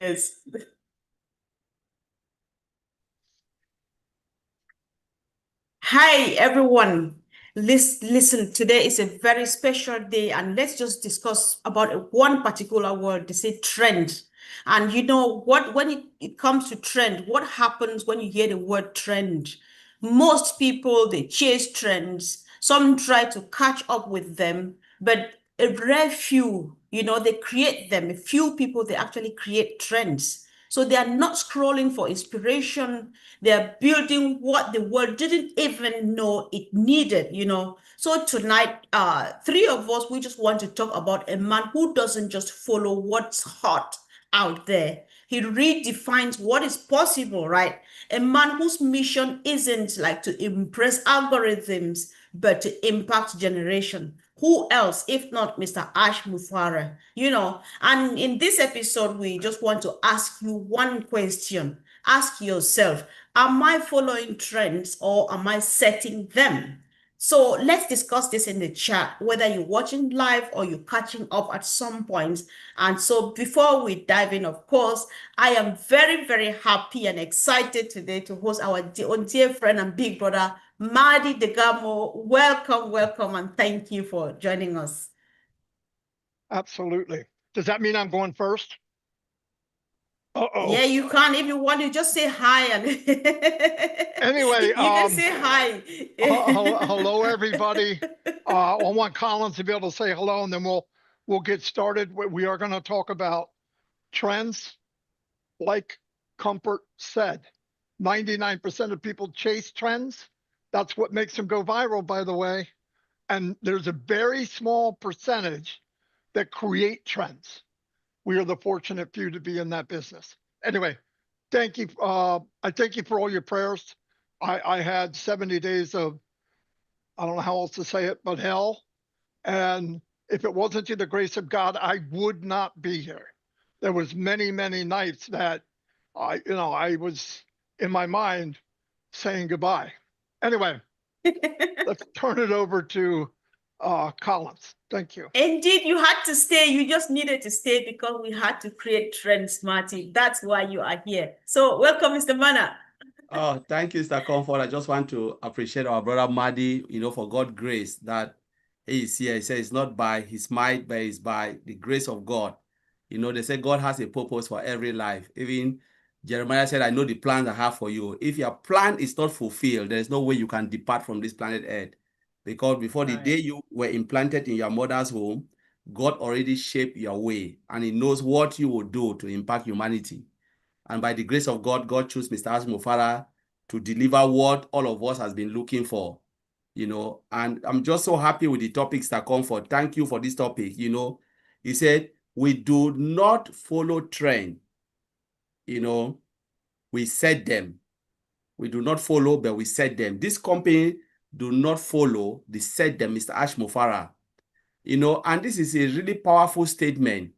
Yes. Hi, everyone. Listen, today is a very special day, and let's just discuss about one particular word. They say trend. And you know what, when it comes to trend, what happens when you hear the word trend? Most people, they chase trends. Some try to catch up with them, but a rare few, they create them. A few people, they actually create trends. So they are not scrolling for inspiration. They're building what the world didn't even know it needed. So tonight, three of us, we just want to talk about a man who doesn't just follow what's hot out there. He redefines what is possible, right? A man whose mission isn't like to impress algorithms, but to impact generation. Who else if not Mr. Ash Mufara? And in this episode, we just want to ask you one question. Ask yourself, am I following trends or am I setting them? So let's discuss this in the chat, whether you're watching live or you're catching up at some point. And so before we dive in, of course, I am very, very happy and excited today to host our dear friend and big brother, Madi Degamo. Welcome, welcome, and thank you for joining us. Absolutely. Does that mean I'm going first? Uh-oh. Yeah, you can. If you want to just say hi and Anyway, you can say hi. hello everybody. I want Collins to be able to say hello, and then we'll get started. We are going to talk about trends. Like Comfort said, 99% of people chase trends. That's what makes them go viral, by the way. And there's a very small percentage that create trends. We are the fortunate few to be in that business. Anyway, thank you. I thank you for all your prayers. I had 70 days of, I don't know how else to say it, but hell. And if it wasn't to the grace of God, I would not be here. There was many, many nights that I was in my mind saying goodbye. Anyway, let's turn it over to Collins. Thank you. Indeed, you had to stay. You just needed to stay because we had to create trends, Marty. That's why you are here. So welcome, Mr. Mana. Oh, thank you, Mr. Comfort. I just want to appreciate our brother Madi, for God's grace that he is here. He says it's not by his might, but it's by the grace of God. They say God has a purpose for every life. Even Jeremiah said, I know the plans I have for you. If your plan is not fulfilled, there's no way you can depart from this planet Earth. Because before the day you were implanted in your mother's womb, God already shaped your way, and he knows what you will do to impact humanity. And by the grace of God, God chose Mr. Ash Mufara to deliver what all of us has been looking for, And I'm just so happy with the topic, Mr. Comfort. Thank you for this topic. He said, we do not follow trend. We set them. We do not follow, but we set them. This company do not follow, they set them, Mr. Ash Mufara. And this is a really powerful statement.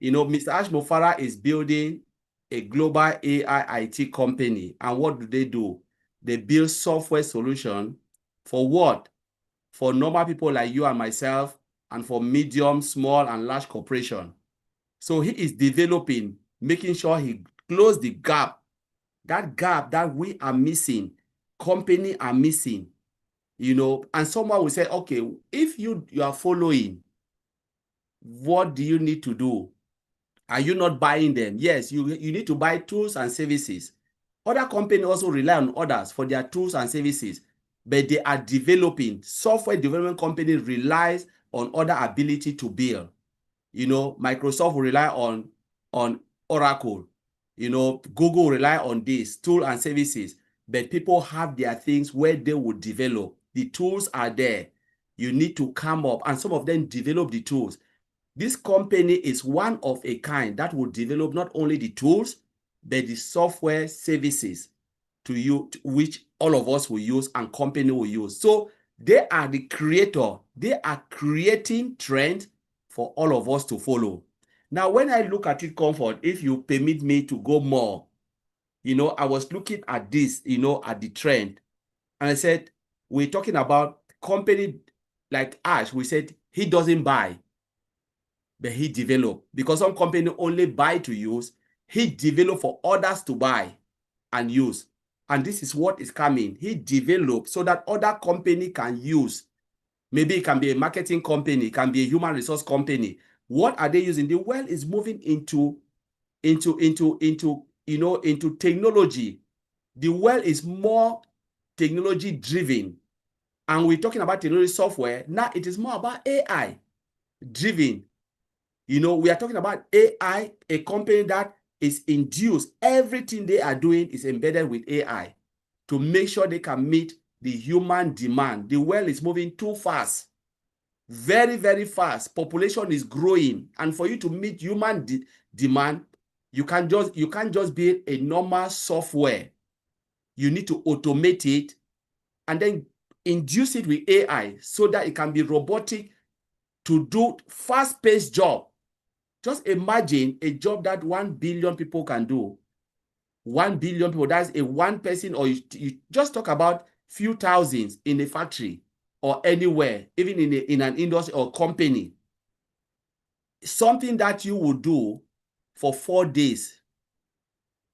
Mr. Ash Mufara is building a global AI IT company. And what do? They build software solution for what? For normal people like you and myself, and for medium, small, and large corporation. So he is developing, making sure he close the gap, that gap that we are missing, company are missing, and someone will say, okay, if you are following, what do you need to do? Are you not buying them? Yes, you need to buy tools and services. Other companies also rely on others for their tools and services, but they are developing. Software development company relies on other ability to build. Microsoft will rely on Oracle. Google will rely on this tool and services, but people have their things where they will develop. The tools are there. You need to come up, and some of them develop the tools. This company is one of a kind that will develop not only the tools, but the software services to you, which all of us will use and company will use. So they are the creator. They are creating trends for all of us to follow. Now, when I look at it, Comfort, if you permit me to go more, I was looking at this, at the trend, and I said, we're talking about company like Ash. We said he doesn't buy, but he developed, because some company only buy to use, he developed for others to buy and use. And this is what is coming. He developed so that other company can use. Maybe it can be a marketing company, it can be a human resource company. What are they using? The world is moving into technology. The world is more technology driven. And we're talking about technology software. Now it is more about AI driven. We are talking about AI, a company that is induced. Everything they are doing is embedded with AI to make sure they can meet the human demand. The world is moving too fast, very, very fast. Population is growing. And for you to meet human demand, you can't just build a normal software. You need to automate it and then induce it with AI so that it can be robotic to do fast-paced job. Just imagine a job that 1 billion people can do. 1 billion people, that's a one person, or you just talk about few thousands in a factory or anywhere, even in an industry or company. Something that you would do for 4 days,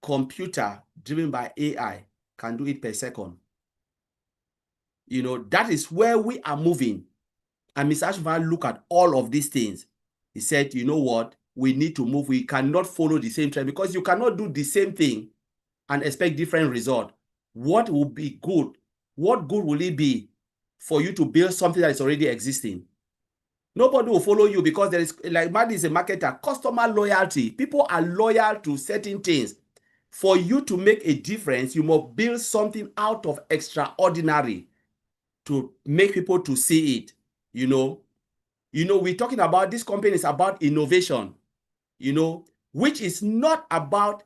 computer driven by AI can do it per second. That is where we are moving. And Mr. Ashman looked at all of these things. He said, you know what? We need to move. We cannot follow the same trend, because you cannot do the same thing and expect different result. What will be good? What good will it be for you to build something that is already existing? Nobody will follow you, because there is, like Maddie is a marketer, customer loyalty. People are loyal to certain things. For you to make a difference, you must build something out of extraordinary to make people to see it. We're talking about this company is about innovation, which is not about,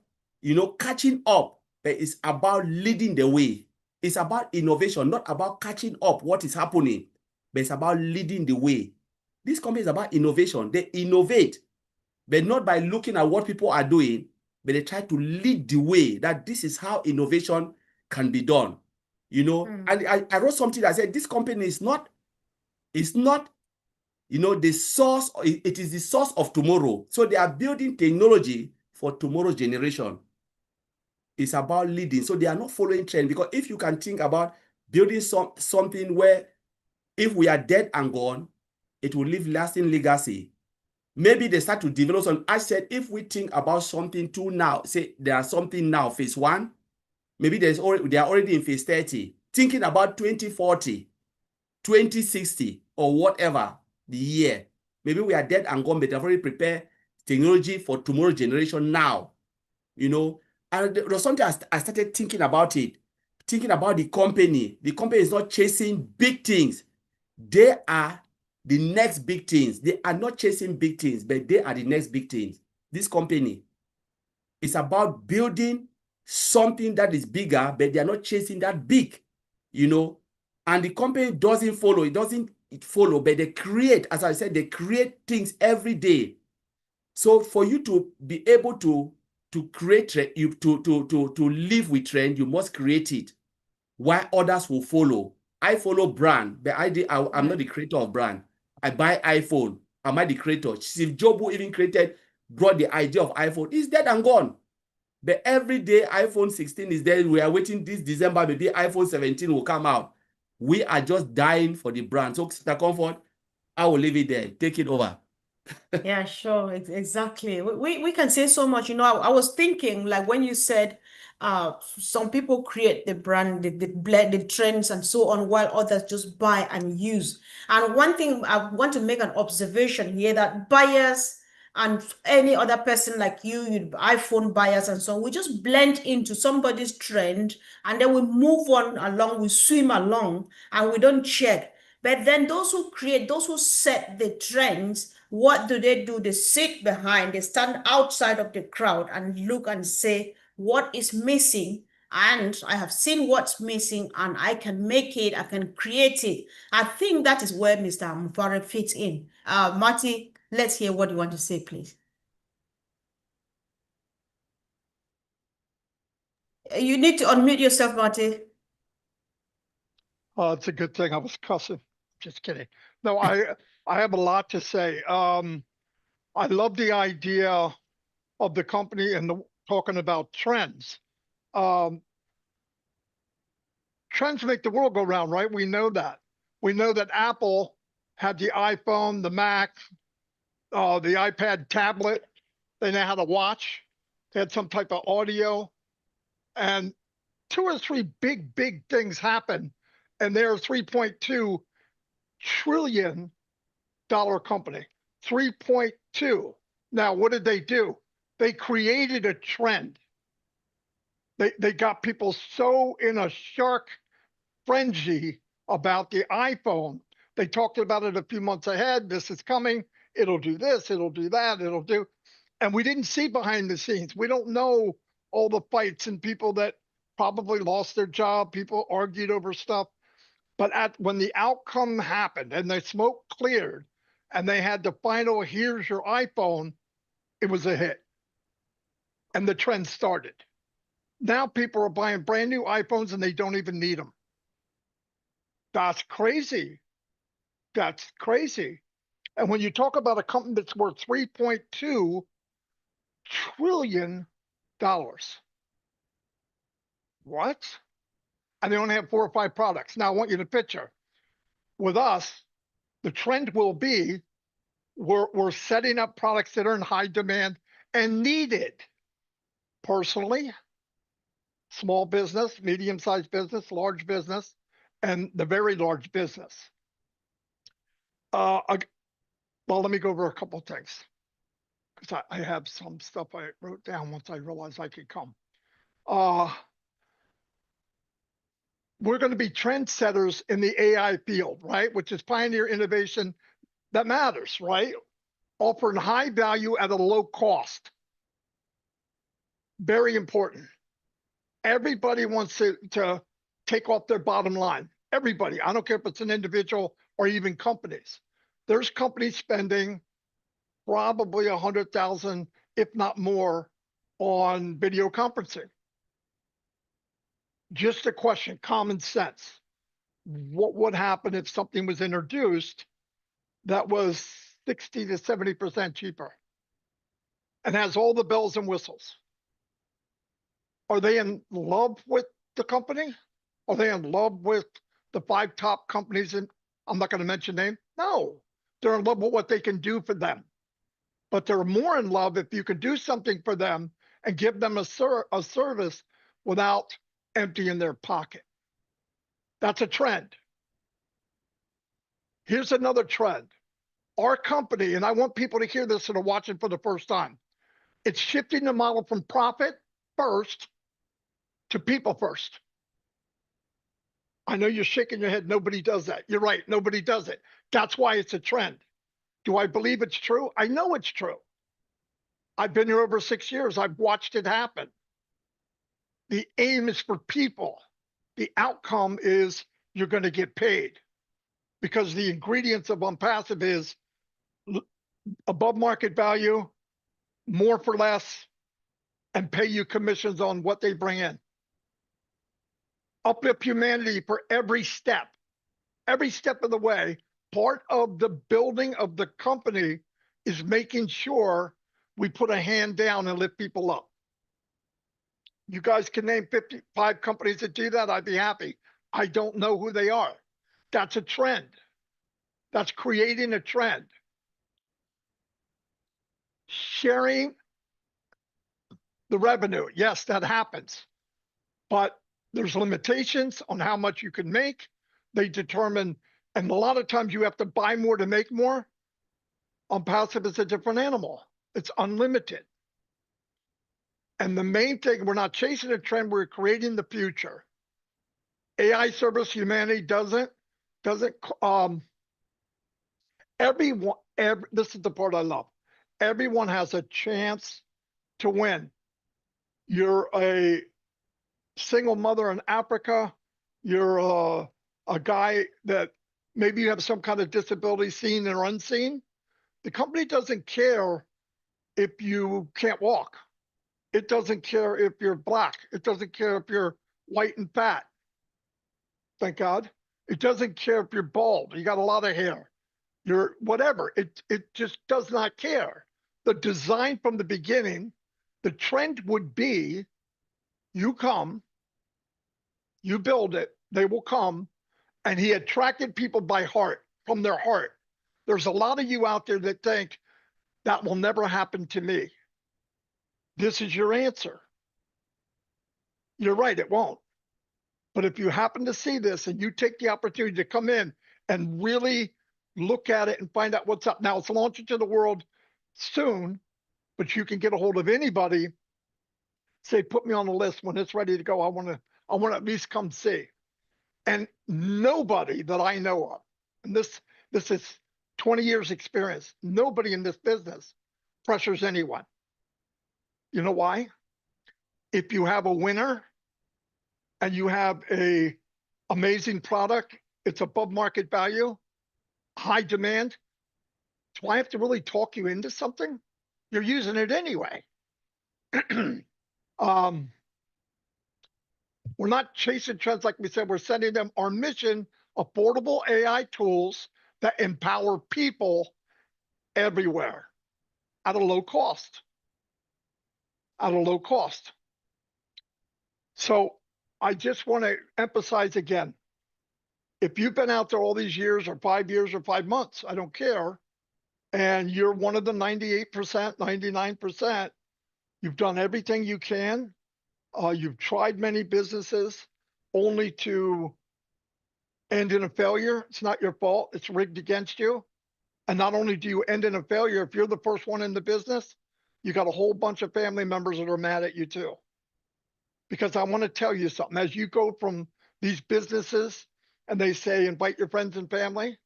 catching up, but it's about leading the way. It's about innovation, not about catching up what is happening, but it's about leading the way. This company is about innovation. They innovate, but not by looking at what people are doing, but they try to lead the way, that this is how innovation can be done. And I wrote something that said this company is not the source. It is the source of tomorrow. So they are building technology for tomorrow's generation. It's about leading. So they are not following trend, because if you can think about building something where if we are dead and gone, it will leave lasting legacy. Maybe they start to develop some. I said, if we think about something too now, say there are something now, phase 1, maybe they are already in phase 30, thinking about 2040, 2060, or whatever the year. Maybe we are dead and gone, but they've already prepared technology for tomorrow's generation now. And there was something I started thinking about it, thinking about the company. The company is not chasing big things. They are the next big things. They are not chasing big things, but they are the next big things. This company is about building something that is bigger, but they are not chasing that big, and the company doesn't follow. It doesn't follow, but they create, as I said, they create things every day. So for you to be able to create, to live with trend, you must create it, while others will follow. I follow brand, but I'm not the creator of brand. I buy iPhone. Am I the creator? Steve Jobs, who even brought the idea of iPhone, is dead and gone. But every day iPhone 16 is there. We are waiting this December, maybe iPhone 17 will come out. We are just dying for the brand. So, Mr. Comfort, I will leave it there. Take it over. Yeah, sure. Exactly. We can say so much. I was thinking, like, when you said some people create the brand, the blend, the trends and so on, while others just buy and use. And one thing I want to make an observation here, that buyers and any other person like you iPhone buyers and so on, we just blend into somebody's trend, and then we move on along, we swim along, and we don't check. But then those who set the trends, what do? They sit behind, they stand outside of the crowd and look and say, what is missing? And I have seen what's missing, and I can make it, I can create it. I think that is where Mr. Mufare fits in. Marty, let's hear what you want to say, please. You need to unmute yourself, Marty. It's a good thing I was cussing. Just kidding. No, I have a lot to say. I love the idea of the company and talking about trends. Trends make the world go round, right? We know that. We know that Apple had the iPhone, the Mac, the iPad tablet. They now had a watch. They had some type of audio. And 2 or 3 big things happen. And they're a $3.2 trillion company. 3.2. Now, what did they do? They created a trend. They got people so in a shark frenzy about the iPhone. They talked about it a few months ahead. This is coming. It'll do this. It'll do that. It'll do. And we didn't see behind the scenes. We don't know all the fights and people that probably lost their job. People argued over stuff. But when the outcome happened and the smoke cleared and they had the final, here's your iPhone, it was a hit. And the trend started. Now people are buying brand new iPhones and they don't even need them. That's crazy. That's crazy. And when you talk about a company that's worth $3.2 trillion, what? And they only have 4 or 5 products. Now I want you to picture, with us, the trend will be we're setting up products that are in high demand and needed. Personally, small business, medium-sized business, large business, and the very large business. Well, let me go over a couple of things because I have some stuff I wrote down once I realized I could come. We're going to be trendsetters in the AI field, right? Which is pioneer innovation that matters, right? Offering high value at a low cost. Very important. Everybody wants to take off their bottom line. Everybody. I don't care if it's an individual or even companies. There's companies spending probably 100,000, if not more, on video conferencing. Just a question, common sense. What would happen if something was introduced that was 60 to 70% cheaper and has all the bells and whistles? Are they in love with the company? Are they in love with the 5 top companies? And I'm not going to mention names. No, they're in love with what they can do for them. But they're more in love if you can do something for them and give them a service without emptying their pocket. That's a trend. Here's another trend. Our company, and I want people to hear this that are watching for the first time, it's shifting the model from profit first to people first. I know you're shaking your head. Nobody does that. You're right. Nobody does it. That's why it's a trend. Do I believe it's true? I know it's true. I've been here over 6 years. I've watched it happen. The aim is for people. The outcome is you're going to get paid because the ingredients of ONPASSIVE is above market value, more for less, and pay you commissions on what they bring in. Uplift humanity for every step of the way. Part of the building of the company is making sure we put a hand down and lift people up. You guys can name 55 companies that do that. I'd be happy. I don't know who they are. That's a trend. That's creating a trend. Sharing the revenue. Yes, that happens. But there's limitations on how much you can make. They determine, and a lot of times you have to buy more to make more. ONPASSIVE is a different animal. It's unlimited. And the main thing, we're not chasing a trend, we're creating the future. AI service humanity doesn't, everyone, this is the part I love. Everyone has a chance to win. You're a single mother in Africa. You're a guy that maybe you have some kind of disability, seen or unseen. The company doesn't care if you can't walk. It doesn't care if you're black. It doesn't care if you're white and fat. Thank God. It doesn't care if you're bald. You got a lot of hair. You're whatever. It just does not care. The design from the beginning The trend would be you come, you build it, they will come. And he attracted people by heart, from their heart. There's a lot of you out there that think that will never happen to me. This is your answer. You're right, it won't. But if you happen to see this and you take the opportunity to come in and really look at it and find out what's up. Now it's launching to the world soon, but you can get a hold of anybody. Say, put me on the list when it's ready to go. I want to at least come see. And nobody that I know of, and this is 20 years experience, nobody in this business pressures anyone. You know why? If you have a winner and you have a amazing product, it's above market value, high demand, do I have to really talk you into something? You're using it anyway. We're not chasing trends like we said. We're sending them our mission, affordable AI tools that empower people everywhere at a low cost. At a low cost. So I just want to emphasize again, if you've been out there all these years or 5 years or 5 months, I don't care, and you're one of the 98%, 99%, you've done everything you can. You've tried many businesses only to end in a failure. It's not your fault. It's rigged against you. And not only do you end in a failure, if you're the first one in the business, you got a whole bunch of family members that are mad at you too. Because I want to tell you something, as you go from these businesses and they say, invite your friends and family,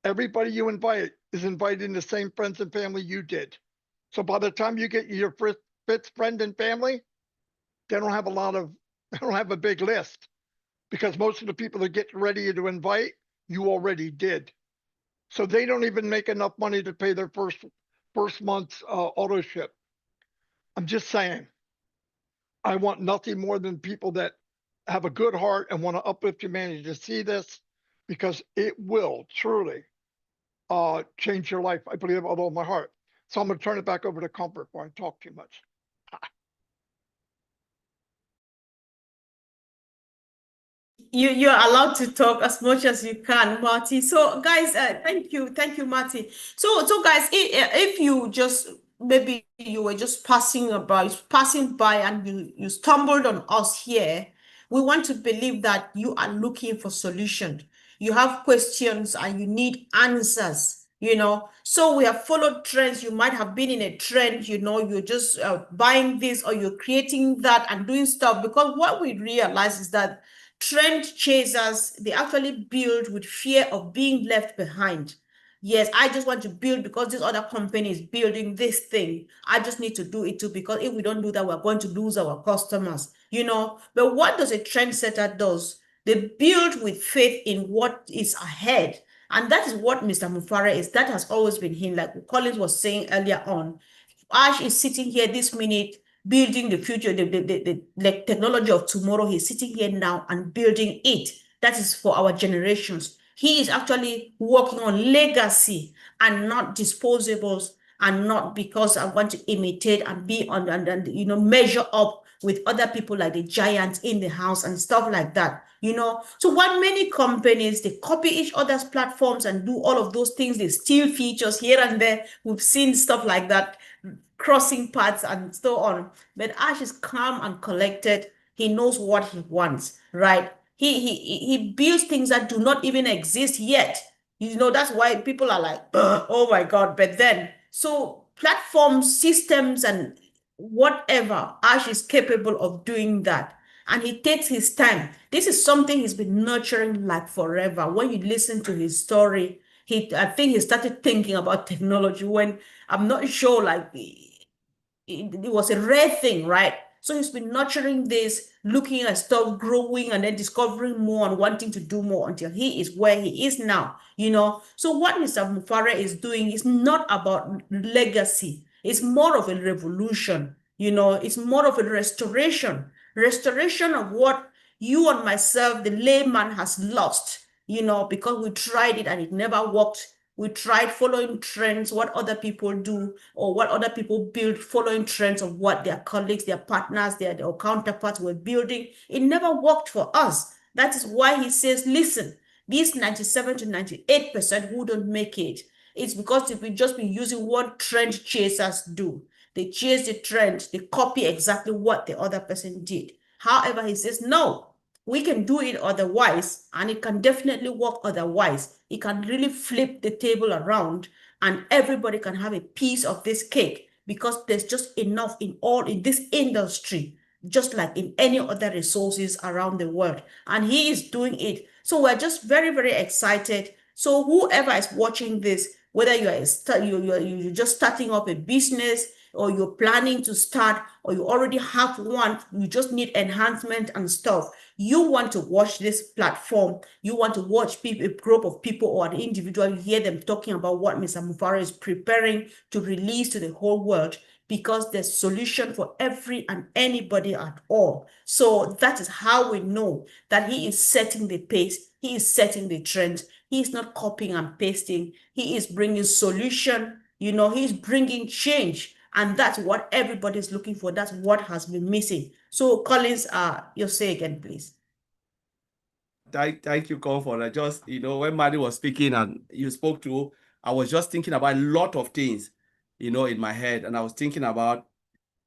everybody you invite is inviting the same friends and family you did. So by the time you get your fifth friend and family, they don't have a big list, because most of the people that get ready to invite, you already did. So they don't even make enough money to pay their first month's auto ship. I'm just saying, I want nothing more than people that have a good heart and want to uplift humanity to see this, because it will truly change your life. I believe it with all my heart. So I'm going to turn it back over to Comfort before I talk too much. You're allowed to talk as much as you can, Marty. So guys, thank you, Marty. So guys, if you just, maybe you were just passing by and you stumbled on us here, we want to believe that you are looking for solutions. You have questions and you need answers. So we have followed trends. You might have been in a trend, you're just buying this or you're creating that and doing stuff, because what we realize is that trend chasers, they actually build with fear of being left behind. Yes, I just want to build because this other company is building this thing. I just need to do it too, because if we don't do that, we're going to lose our customers, But what does a trendsetter does? They build with faith in what is ahead. And that is what Mr. Mufara is. That has always been him, like Collins was saying earlier on. Ash is sitting here this minute building the future, the technology of tomorrow. He's sitting here now and building it. That is for our generations. He is actually working on legacy and not disposables, and not because I want to imitate and be on and measure up with other people like the giants in the house and stuff like that. So what many companies, they copy each other's platforms and do all of those things. They steal features here and there. We've seen stuff like that, crossing paths and so on. But Ash is calm and collected. He knows what he wants, right? He builds things that do not even exist yet. That's why people are like, oh my God. But then, so platforms, systems, and whatever, Ash is capable of doing that. And he takes his time. This is something he's been nurturing like forever. When you listen to his story, I think he started thinking about technology when, I'm not sure, like it was a rare thing, right? So he's been nurturing this, looking at stuff, growing, and then discovering more and wanting to do more until he is where he is now, So what Mr. Mufara is doing is not about legacy. It's more of a revolution, It's more of a restoration of what you and myself, the layman, has lost, because we tried it and it never worked We tried following trends, what other people do or what other people build, following trends of what their colleagues, their partners, their counterparts were building. It never worked for us. That is why he says, listen, these 97 to 98% who don't make it, it's because we've just been using what trend chasers do. They chase the trend, they copy exactly what the other person did. However, he says, no, we can do it otherwise, and it can definitely work otherwise. It can really flip the table around, and everybody can have a piece of this cake because there's just enough in this industry, just like in any other resources around the world. And he is doing it. So we're just very, very excited. So whoever is watching this, whether you're just starting up a business, or you're planning to start, or you already have one, you just need enhancement and stuff. You want to watch this platform, you want to watch people, a group of people or an individual, you hear them talking about what Mr. Mufara is preparing to release to the whole world, because there's solution for every and anybody at all. So that is how we know that he is setting the pace, he is setting the trend. He is not copying and pasting. He is bringing solution. He's bringing change. And that's what everybody's looking for. That's what has been missing. So Collins, you say again, please. Thank you, Cole, for that. Just, when Maddie was speaking and you spoke to, I was just thinking about a lot of things, in my head. And I was thinking about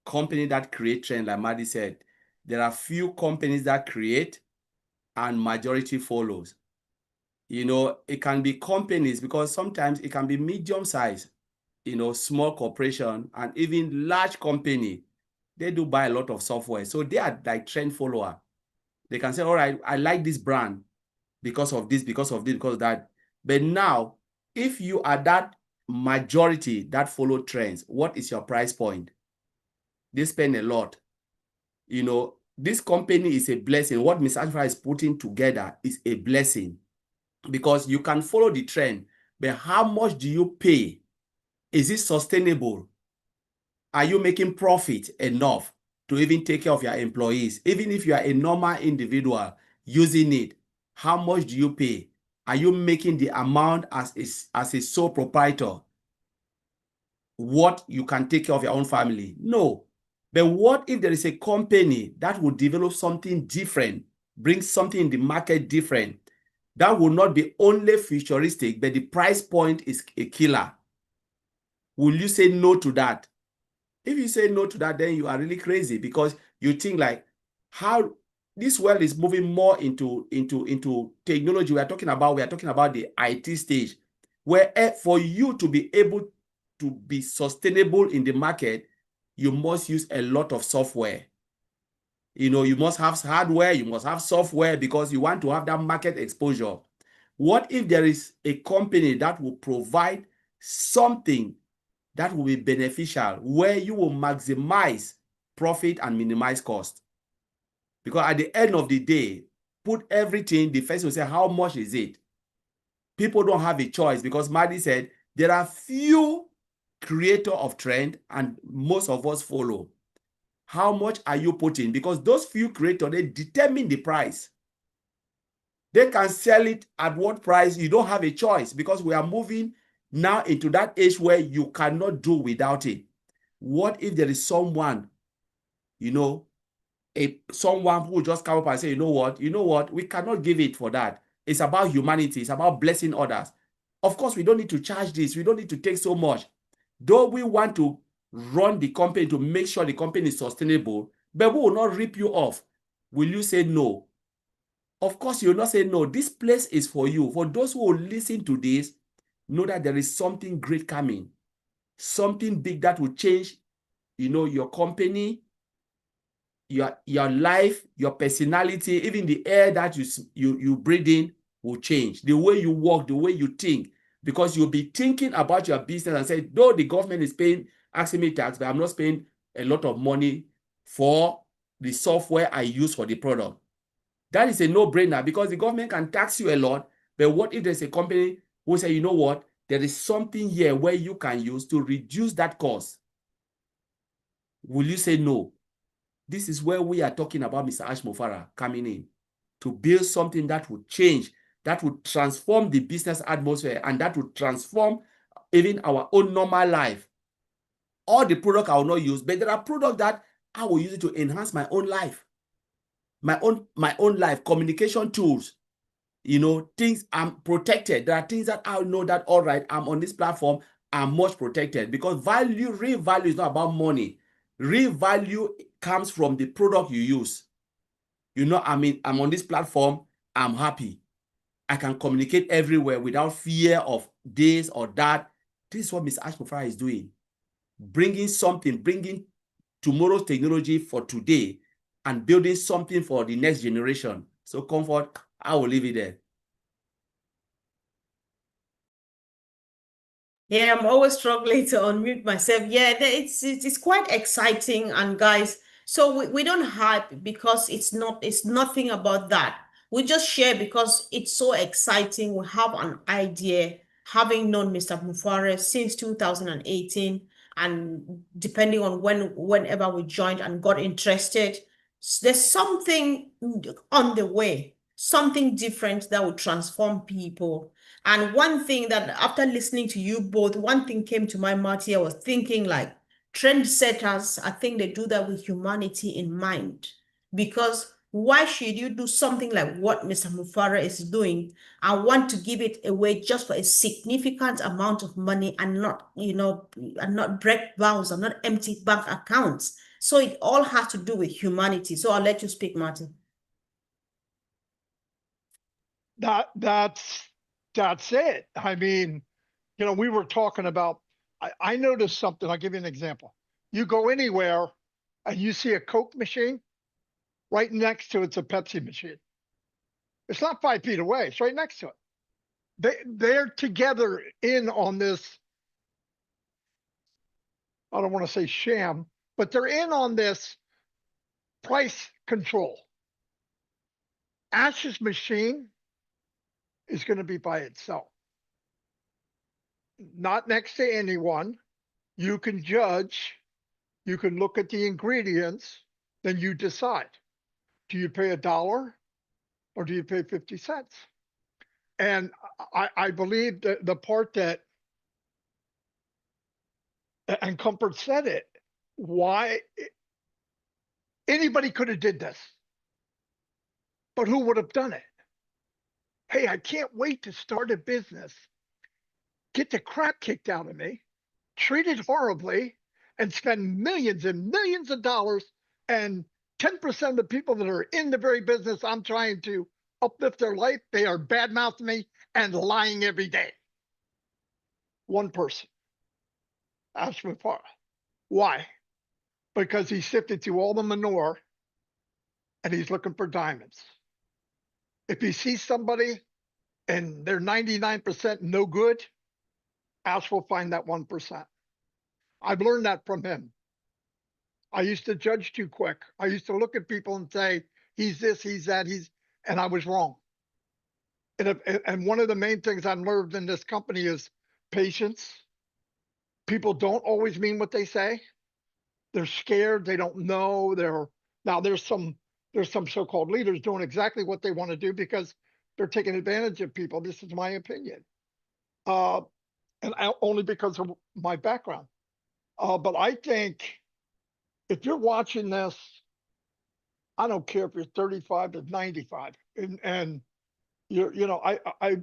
companies that create trend, like Maddie said. There are few companies that create and majority follows. It can be companies, because sometimes it can be medium size, small corporation, and even large company. They do buy a lot of software. So they are like trend follower. They can say, all right, I like this brand because of this, because of this, because of that. But now, if you are that majority that follow trends, what is your price point? They spend a lot. This company is a blessing. What Ms. Ashfra is putting together is a blessing, because you can follow the trend, but how much do you pay? Is it sustainable? Are you making profit enough to even take care of your employees? Even if you are a normal individual using it, how much do you pay? Are you making the amount as a sole proprietor what you can take care of your own family? No. But what if there is a company that will develop something different, bring something in the market different, that will not be only futuristic, but the price point is a killer? Will you say no to that? If you say no to that, then you are really crazy, because you think like how this world is moving more into technology. We are talking about the IT stage, where for you to be able to be sustainable in the market, you must use a lot of software. You must have hardware, you must have software, because you want to have that market exposure. What if there is a company that will provide something that will be beneficial, where you will maximize profit and minimize cost? Because at the end of the day, put everything, the first will say, how much is it? People don't have a choice, because Maddie said there are few creators of trend and most of us follow. How much are you putting? Because those few creators, they determine the price. They can sell it at what price. You don't have a choice, because we are moving now into that age where you cannot do without it. What if there is someone, someone who will just come up and say, you know what, we cannot give it for that. It's about humanity. It's about blessing others. Of course, we don't need to charge this. We don't need to take so much. Though we want to run the company to make sure the company is sustainable, but we will not rip you off. Will you say no? Of course, you will not say no. This place is for you. For those who will listen to this, know that there is something great coming. Something big that will change, your company, your life, your personality, even the air that you breathe in will change. The way you walk, the way you think, because you'll be thinking about your business and say, though the government is asking me tax, but I'm not spending a lot of money for the software I use for the product. That is a no-brainer, because the government can tax you a lot, but what if there's a company who say, you know what, there is something here where you can use to reduce that cost? Will you say no? This is where we are talking about Mr. Ash Mufara coming in to build something that will change, that would transform the business atmosphere, and that would transform even our own normal life. All the product I will not use, but there are products that I will use it to enhance my own life, my own life, communication tools. You know, things I'm protected. There are things that I know that, all right, I'm on this platform, I'm much protected, because real value is not about money. Real value comes from the product you use. You know, I mean, I'm on this platform, I'm happy. I can communicate everywhere without fear of this or that. This is what Ms. Ash Mufara is doing. Bringing tomorrow's technology for today and building something for the next generation. So Comfort, I will leave it there. Yeah, I'm always struggling to unmute myself. Yeah, it's quite exciting, and guys, so we don't hype because it's nothing about that. We just share because it's so exciting. We have an idea, having known Mr. Mufare since 2018, and depending on whenever we joined and got interested, there's something on the way, something different that will transform people. And one thing that, after listening to you both, one thing came to my mind here. I was thinking, like, trendsetters, I think they do that with humanity in mind. Because why should you do something like what Mr. Mufara is doing and want to give it away just for a significant amount of money, and not, and not break vows and not empty bank accounts? So it all has to do with humanity. So I'll let you speak, Martin. That's it. I mean, you know, we were talking about, I noticed something. I'll give you an example. You go anywhere and you see a Coke machine, right next to it's a Pepsi machine. It's not 5 feet away, it's right next to it. They're together in on this, I don't want to say sham, but they're in on this price control. Ash's machine is going to be by itself, not next to anyone. You can judge, you can look at the ingredients, then you decide. Do you pay $1 or do you pay 50 cents? And I believe that the part that, and Comfort said it, why anybody could have did this, but who would have done it? Hey, I can't wait to start a business, get the crap kicked out of me, treated horribly, and spend millions and millions of dollars, and 10% of the people that are in the very business I'm trying to uplift their life, they are bad-mouthing me and lying every day. One person, Ash Mufara. Why? Because he sifted through all the manure and he's looking for diamonds. If he sees somebody and they're 99% no good, Ash will find that 1%. I've learned that from him. I used to judge too quick. I used to look at people and say, he's this, he's that, and I was wrong. And one of the main things I've learned in this company is patience. People don't always mean what they say. They're scared. They don't know. Now there's some so-called leaders doing exactly what they want to do because they're taking advantage of people. This is my opinion, only because of my background. But I think if you're watching this, I don't care if you're 35 to 95, and I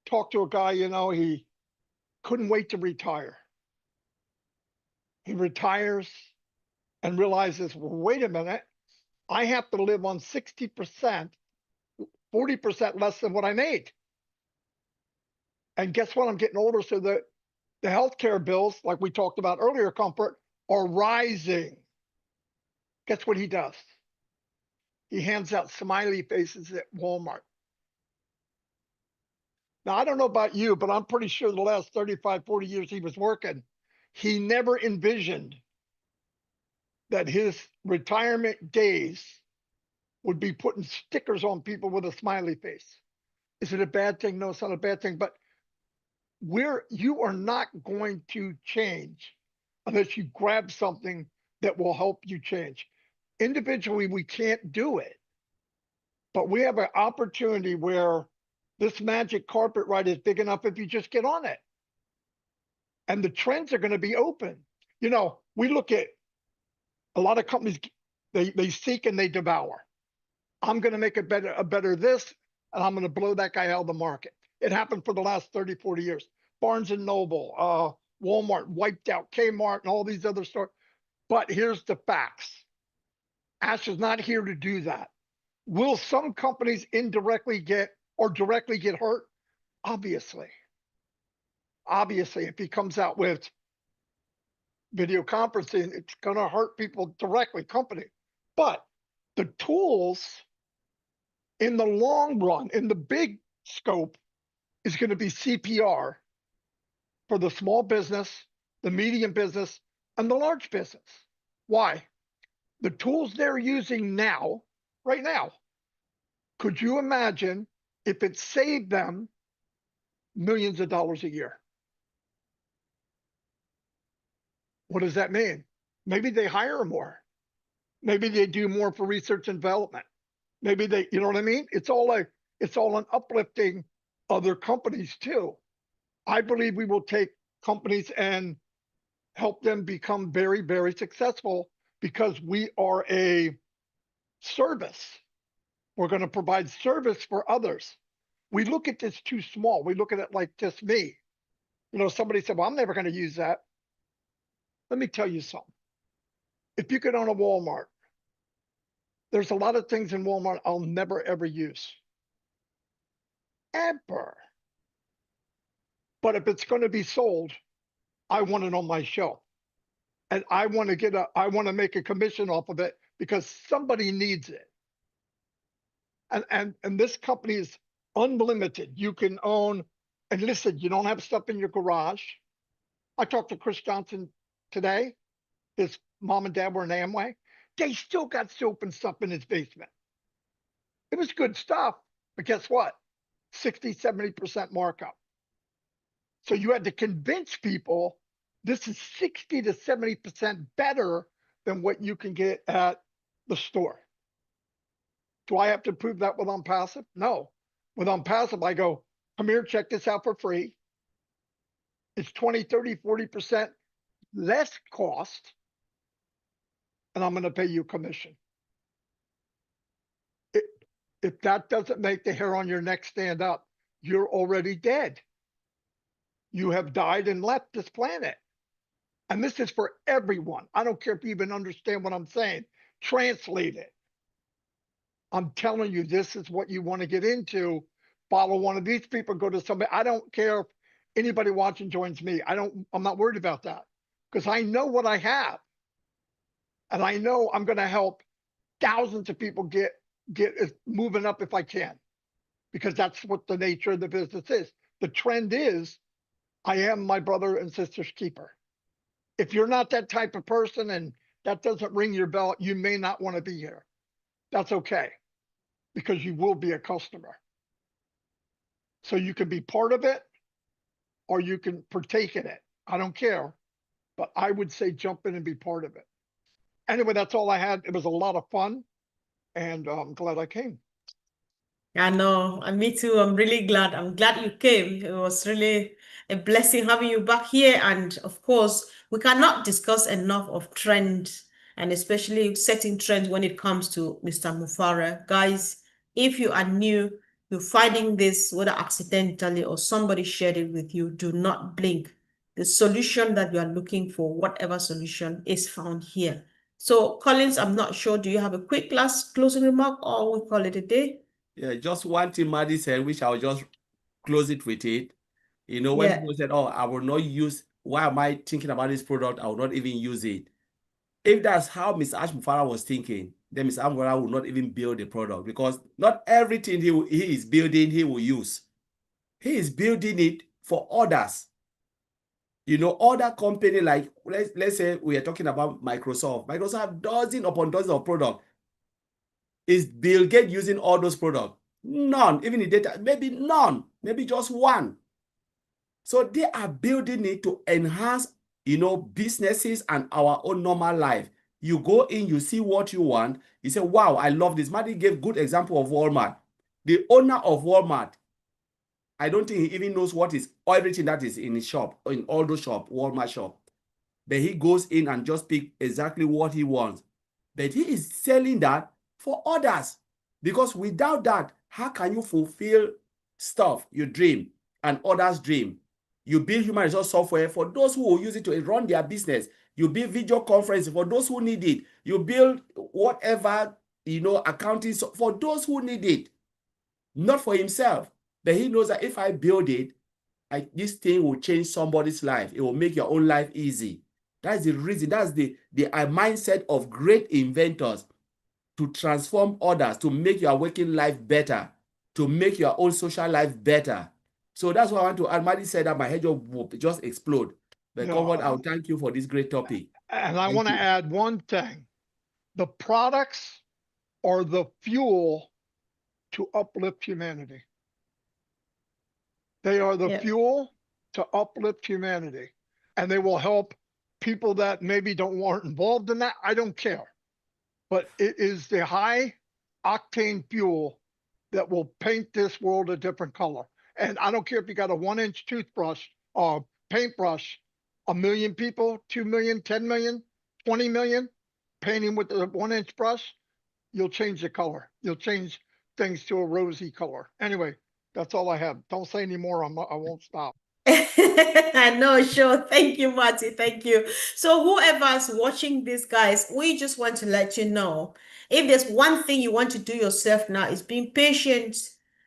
talked to a guy, he couldn't wait to retire. He retires and realizes, well, wait a minute, I have to live on 60%, 40% less than what I made. And guess what? I'm getting older, so the healthcare bills, like we talked about earlier, Comfort, are rising. Guess what he does? He hands out smiley faces at Walmart. Now, I don't know about you, but I'm pretty sure the last 35, 40 years he was working, he never envisioned that his retirement days would be putting stickers on people with a smiley face. Is it a bad thing? No, it's not a bad thing, but you are not going to change unless you grab something that will help you change. Individually, we can't do it, but we have an opportunity where This magic carpet ride is big enough if you just get on it. And the trends are going to be open. You know, we look at a lot of companies, they seek and they devour. I'm going to make a better this, and I'm going to blow that guy out of the market. It happened for the last 30, 40 years. Barnes and Noble, Walmart wiped out Kmart and all these other stores. But here's the facts. Ash is not here to do that. Will some companies indirectly get or directly get hurt? Obviously. Obviously, if he comes out with video conferencing, it's going to hurt people directly, company. But the tools in the long run, in the big scope, is going to be CPR for the small business, the medium business, and the large business. Why? The tools they're using now, right now, could you imagine if it saved them millions of dollars a year? What does that mean? Maybe they hire more. Maybe they do more for research and development. Maybe they, you know what I mean? It's all an uplifting other companies too. I believe we will take companies and help them become very, very successful because we are a service. We're going to provide service for others. We look at this too small. We look at it like just me. You know, somebody said, well, I'm never going to use that. Let me tell you something. If you could own a Walmart, there's a lot of things in Walmart I'll never, ever use. Ever. But if it's going to be sold, I want it on my shelf. And I want to make a commission off of it because somebody needs it. And this company is unlimited. You can own, and listen, you don't have stuff in your garage. I talked to Chris Johnson today. His mom and dad were in Amway. They still got soap and stuff in his basement. It was good stuff, but guess what? 60, 70% markup. So you had to convince people this is 60 to 70% better than what you can get at the store. Do I have to prove that with ONPASSIVE? No. With ONPASSIVE, I go, come here, check this out for free. It's 20, 30, 40% less cost, and I'm going to pay you a commission. If that doesn't make the hair on your neck stand up, you're already dead. You have died and left this planet. And this is for everyone. I don't care if you even understand what I'm saying. Translate it. I'm telling you, this is what you want to get into. Follow one of these people, go to somebody. I don't care if anybody watching joins me. I'm not worried about that because I know what I have. And I know I'm going to help thousands of people get moving up if I can, because that's what the nature of the business is. The trend is I am my brother and sister's keeper. If you're not that type of person and that doesn't ring your bell, you may not want to be here. That's okay, because you will be a customer. So you can be part of it or you can partake in it. I don't care, but I would say jump in and be part of it. Anyway, that's all I had. It was a lot of fun, and I'm glad I came. I know, and me too. I'm really glad. I'm glad you came. It was really a blessing having you back here. And of course, we cannot discuss enough of trends, and especially setting trends when it comes to Mr. Mufara. Guys, if you are new, you're finding this, whether accidentally or somebody shared it with you, do not blink. The solution that you are looking for, whatever solution, is found here. So, Collins, I'm not sure. Do you have a quick last closing remark, or we call it a day? Yeah, just one thing Maddie said, which I'll just close it with it. You know, when people said, oh, I will not use, why am I thinking about this product? I will not even use it. If that's how Mr. Ash Mufara was thinking, then Mr. Mufara will not even build the product, because not everything he is building, he will use. He is building it for others. You know, other company, like, let's say we are talking about Microsoft. Microsoft have dozens upon dozens of products. Is Bill Gates using all those products? None. Even the data, maybe none, maybe just one. So they are building it to enhance, you know, businesses and our own normal life. You go in, you see what you want. You say, wow, I love this. Maddie gave good example of Walmart. The owner of Walmart I don't think he even knows what is everything that is in his shop, in all those shop, Walmart shop. But he goes in and just pick exactly what he wants. But he is selling that for others. Because without that, how can you fulfill stuff, your dream, and others' dream? You build human resource software for those who will use it to run their business. You build video conference for those who need it. You build whatever, accounting for those who need it. Not for himself. But he knows that if I build it, this thing will change somebody's life. It will make your own life easy. That's the reason. That's the mindset of great inventors, to transform others, to make your working life better, to make your own social life better. So that's what I want to add. Madi said that my head just explode. But Conrad, I'll thank you for this great topic. And I want to add one thing. The products are the fuel to uplift humanity. They are the fuel to uplift humanity. And they will help people that maybe weren't involved in that. I don't care. But it is the high octane fuel that will paint this world a different color. And I don't care if you got a 1-inch toothbrush or paintbrush, 1 million people, 2 million, 10 million, 20 million, painting with a 1-inch brush, you'll change the color. You'll change things to a rosy color. Anyway, that's all I have. Don't say any more. I won't stop. I know, sure. Thank you, Marty. Thank you. So whoever's watching this, guys, we just want to let you know, if there's one thing you want to do yourself now, is being patient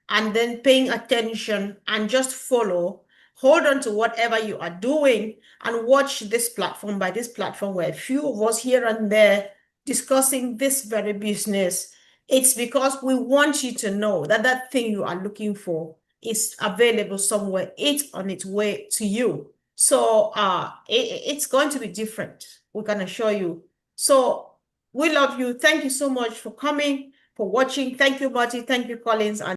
and then paying attention and just follow. Hold on to whatever you are doing and watch this platform. By this platform, where a few of us here and there discussing this very business, it's because we want you to know that that thing you are looking for is available somewhere. It's on its way to you. So it's going to be different. We can assure you. So we love you. Thank you so much for coming, for watching. Thank you, Marty. Thank you, Collins. And